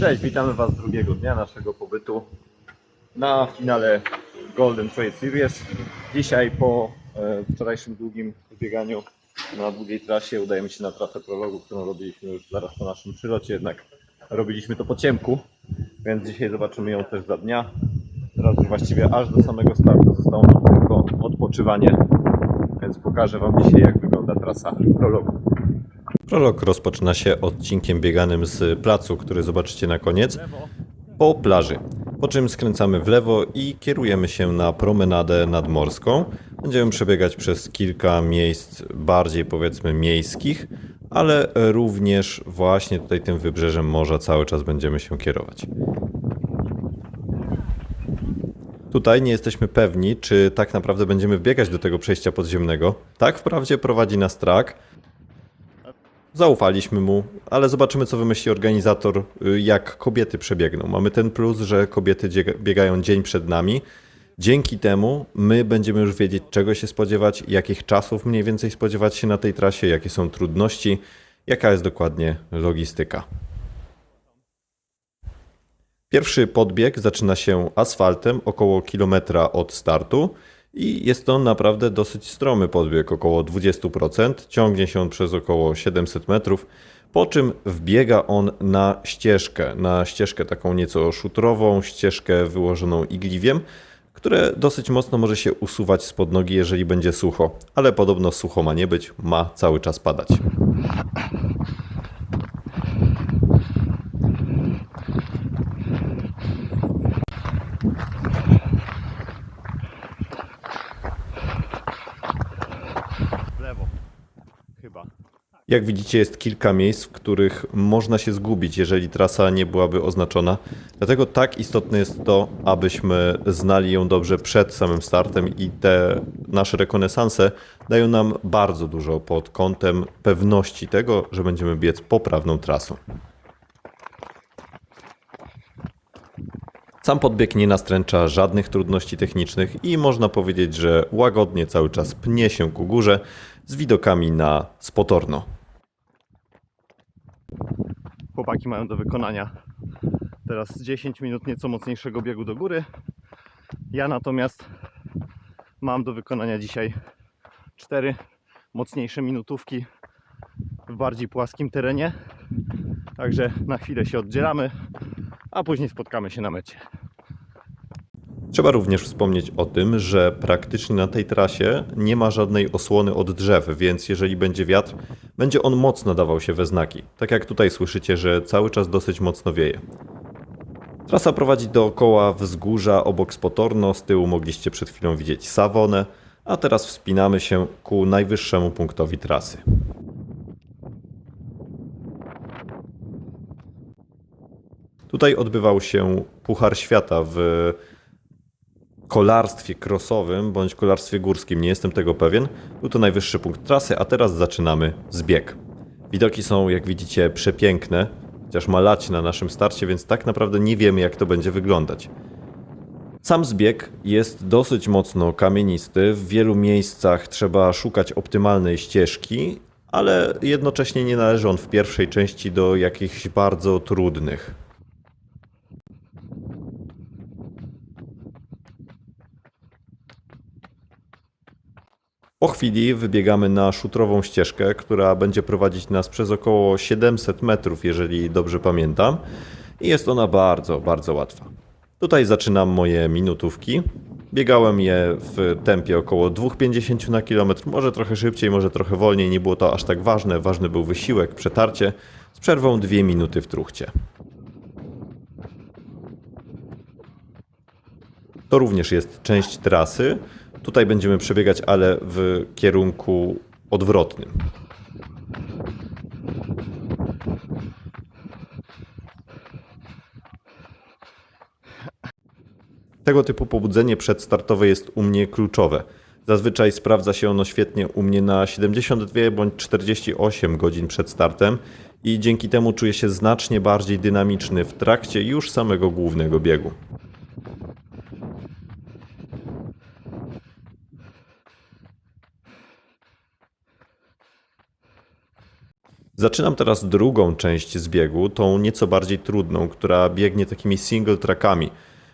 Cześć, witamy Was drugiego dnia naszego pobytu na finale Golden Trail Series. Dzisiaj po wczorajszym długim bieganiu na długiej trasie udajemy się na trasę prologu, którą robiliśmy już zaraz po naszym przylocie, jednak robiliśmy to po ciemku, więc dzisiaj zobaczymy ją też za dnia. Teraz już właściwie aż do samego startu zostało nam tylko odpoczywanie, więc pokażę Wam dzisiaj, jak wygląda trasa prologu. Prolog rozpoczyna się odcinkiem bieganym z placu, który zobaczycie na koniec, po plaży. Po czym skręcamy w lewo i kierujemy się na promenadę nadmorską. Będziemy przebiegać przez kilka miejsc bardziej powiedzmy miejskich, ale również właśnie tutaj tym wybrzeżem morza cały czas będziemy się kierować. Tutaj nie jesteśmy pewni, czy tak naprawdę będziemy wbiegać do tego przejścia podziemnego. Tak wprawdzie prowadzi nas trak. Zaufaliśmy mu, ale zobaczymy, co wymyśli organizator, jak kobiety przebiegną. Mamy ten plus, że kobiety biegają dzień przed nami. Dzięki temu my będziemy już wiedzieć, czego się spodziewać, jakich czasów mniej więcej spodziewać się na tej trasie, jakie są trudności, jaka jest dokładnie logistyka. Pierwszy podbieg zaczyna się asfaltem, około kilometra od startu. I jest to naprawdę dosyć stromy podbieg, około 20%. Ciągnie się on przez około 700 metrów, po czym wbiega on na ścieżkę taką nieco szutrową, ścieżkę wyłożoną igliwiem, które dosyć mocno może się usuwać spod nogi, jeżeli będzie sucho. Ale podobno sucho ma nie być, ma cały czas padać. Jak widzicie, jest kilka miejsc, w których można się zgubić, jeżeli trasa nie byłaby oznaczona. Dlatego tak istotne jest to, abyśmy znali ją dobrze przed samym startem i te nasze rekonesanse dają nam bardzo dużo pod kątem pewności tego, że będziemy biec poprawną trasą. Sam podbieg nie nastręcza żadnych trudności technicznych i można powiedzieć, że łagodnie cały czas pnie się ku górze z widokami na Spotorno. Chłopaki mają do wykonania teraz 10 minut nieco mocniejszego biegu do góry. Ja natomiast mam do wykonania dzisiaj 4 mocniejsze minutówki w bardziej płaskim terenie. Także na chwilę się oddzielamy, a później spotkamy się na mecie. Trzeba również wspomnieć o tym, że praktycznie na tej trasie nie ma żadnej osłony od drzew, więc jeżeli będzie wiatr, będzie on mocno dawał się we znaki. Tak jak tutaj słyszycie, że cały czas dosyć mocno wieje. Trasa prowadzi dookoła wzgórza obok Spotorno, z tyłu mogliście przed chwilą widzieć Savonę, a teraz wspinamy się ku najwyższemu punktowi trasy. Tutaj odbywał się Puchar Świata w kolarstwie crossowym bądź kolarstwie górskim, nie jestem tego pewien. Był to najwyższy punkt trasy, a teraz zaczynamy zbieg. Widoki są, jak widzicie, przepiękne, chociaż ma lać na naszym starcie, więc tak naprawdę nie wiemy, jak to będzie wyglądać. Sam zbieg jest dosyć mocno kamienisty, w wielu miejscach trzeba szukać optymalnej ścieżki, ale jednocześnie nie należy on w pierwszej części do jakichś bardzo trudnych. Po chwili wybiegamy na szutrową ścieżkę, która będzie prowadzić nas przez około 700 metrów, jeżeli dobrze pamiętam. I jest ona bardzo, bardzo łatwa. Tutaj zaczynam moje minutówki. Biegałem je w tempie około 2,50 na kilometr, może trochę szybciej, może trochę wolniej, nie było to aż tak ważne. Ważny był wysiłek, przetarcie, z przerwą 2 minuty w truchcie. To również jest część trasy. Tutaj będziemy przebiegać, ale w kierunku odwrotnym. Tego typu pobudzenie przedstartowe jest u mnie kluczowe. Zazwyczaj sprawdza się ono świetnie u mnie na 72 bądź 48 godzin przed startem i dzięki temu czuję się znacznie bardziej dynamiczny w trakcie już samego głównego biegu. Zaczynam teraz drugą część zbiegu, tą nieco bardziej trudną, która biegnie takimi single trackami.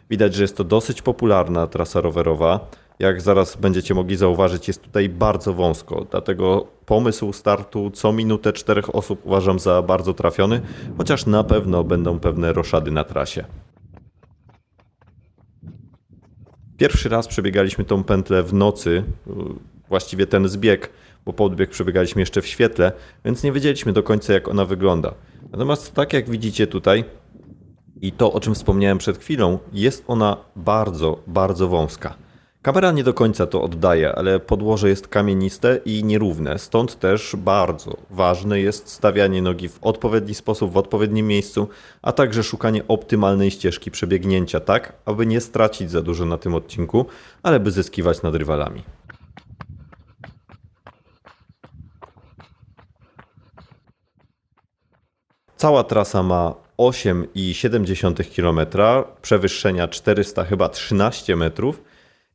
Widać, że jest to dosyć popularna trasa rowerowa. Jak zaraz będziecie mogli zauważyć, jest tutaj bardzo wąsko, dlatego pomysł startu co minutę 4 osób uważam za bardzo trafiony, chociaż na pewno będą pewne roszady na trasie. Pierwszy raz przebiegaliśmy tą pętlę w nocy, właściwie ten zbieg, bo podbieg przebiegaliśmy jeszcze w świetle, więc nie wiedzieliśmy do końca, jak ona wygląda. Natomiast tak jak widzicie tutaj i to, o czym wspomniałem przed chwilą, jest ona bardzo, bardzo wąska. Kamera nie do końca to oddaje, ale podłoże jest kamieniste i nierówne, stąd też bardzo ważne jest stawianie nogi w odpowiedni sposób, w odpowiednim miejscu, a także szukanie optymalnej ścieżki przebiegnięcia, tak aby nie stracić za dużo na tym odcinku, ale by zyskiwać nad rywalami. Cała trasa ma 8,7 km, przewyższenia 400 chyba 13 metrów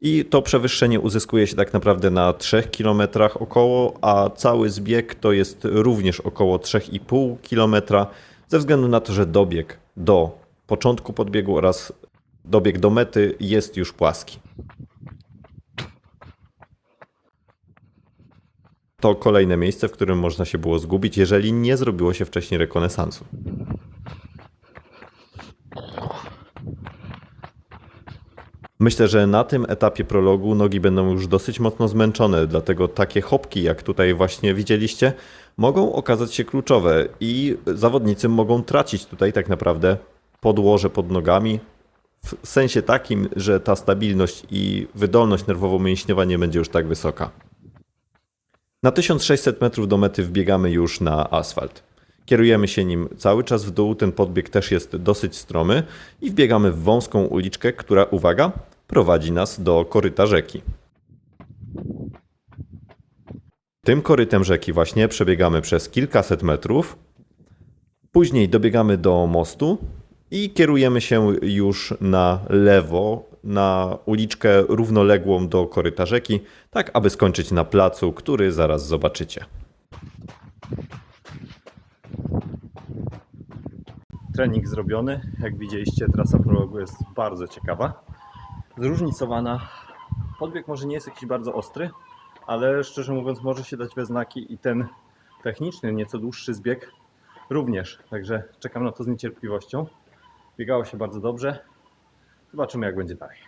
i to przewyższenie uzyskuje się tak naprawdę na 3 km około, a cały zbieg to jest również około 3,5 km, ze względu na to, że dobieg do początku podbiegu oraz dobieg do mety jest już płaski. To kolejne miejsce, w którym można się było zgubić, jeżeli nie zrobiło się wcześniej rekonesansu. Myślę, że na tym etapie prologu nogi będą już dosyć mocno zmęczone, dlatego takie hopki, jak tutaj właśnie widzieliście, mogą okazać się kluczowe i zawodnicy mogą tracić tutaj tak naprawdę podłoże pod nogami, w sensie takim, że ta stabilność i wydolność nerwowo-mięśniowa nie będzie już tak wysoka. Na 1600 metrów do mety wbiegamy już na asfalt. Kierujemy się nim cały czas w dół, ten podbieg też jest dosyć stromy i wbiegamy w wąską uliczkę, która, uwaga, prowadzi nas do koryta rzeki. Tym korytem rzeki właśnie przebiegamy przez kilkaset metrów, później dobiegamy do mostu i kierujemy się już na lewo, na uliczkę równoległą do koryta rzeki, tak aby skończyć na placu, który zaraz zobaczycie. Trening zrobiony. Jak widzieliście, trasa prologu jest bardzo ciekawa. Zróżnicowana. Podbieg może nie jest jakiś bardzo ostry, ale szczerze mówiąc może się dać we znaki i ten techniczny, nieco dłuższy zbieg również. Także czekam na to z niecierpliwością. Biegało się bardzo dobrze. Zobaczymy, jak będzie dalej.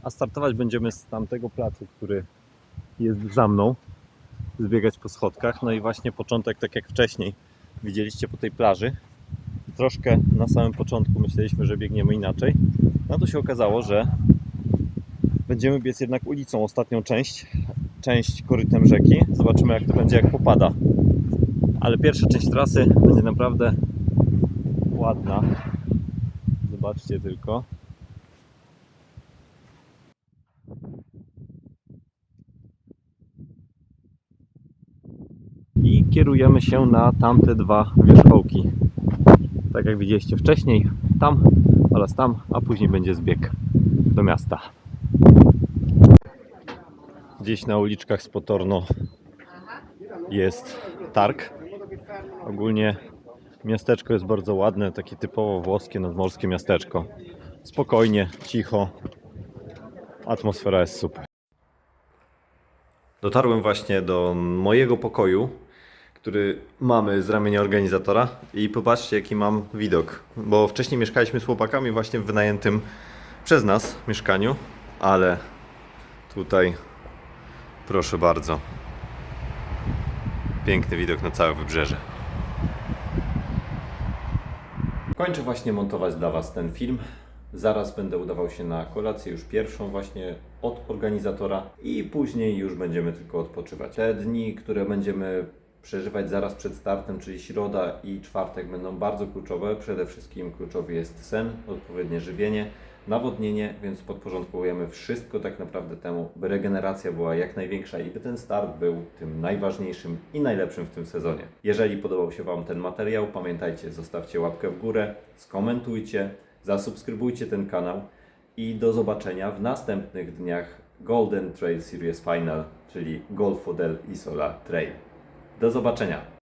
A startować będziemy z tamtego placu, który jest za mną. Zbiegać po schodkach. No i właśnie początek, tak jak wcześniej widzieliście po tej plaży. Troszkę na samym początku myśleliśmy, że biegniemy inaczej. No to się okazało, że będziemy biec jednak ulicą ostatnią część korytem rzeki. Zobaczymy, jak to będzie, jak popada. Ale pierwsza część trasy będzie naprawdę ładna. Zobaczcie tylko. I kierujemy się na tamte dwa wierzchołki. Tak jak widzieliście wcześniej, tam oraz tam, a później będzie zbieg do miasta. Gdzieś na uliczkach z Potorno jest targ. Ogólnie miasteczko jest bardzo ładne, takie typowo włoskie, nadmorskie miasteczko. Spokojnie, cicho, atmosfera jest super. Dotarłem właśnie do mojego pokoju, który mamy z ramienia organizatora i popatrzcie, jaki mam widok, bo wcześniej mieszkaliśmy z chłopakami właśnie w wynajętym przez nas mieszkaniu, ale tutaj proszę bardzo, piękny widok na całe wybrzeże. Kończę właśnie montować dla Was ten film. Zaraz będę udawał się na kolację, już pierwszą właśnie od organizatora i później już będziemy tylko odpoczywać. Te dni, które będziemy przeżywać zaraz przed startem, czyli środa i czwartek, będą bardzo kluczowe. Przede wszystkim kluczowy jest sen, odpowiednie żywienie, nawodnienie, więc podporządkujemy wszystko tak naprawdę temu, by regeneracja była jak największa i by ten start był tym najważniejszym i najlepszym w tym sezonie. Jeżeli podobał się Wam ten materiał, pamiętajcie, zostawcie łapkę w górę, skomentujcie, zasubskrybujcie ten kanał i do zobaczenia w następnych dniach Golden Trail Series Final, czyli Golfo del Isola Trail. Do zobaczenia.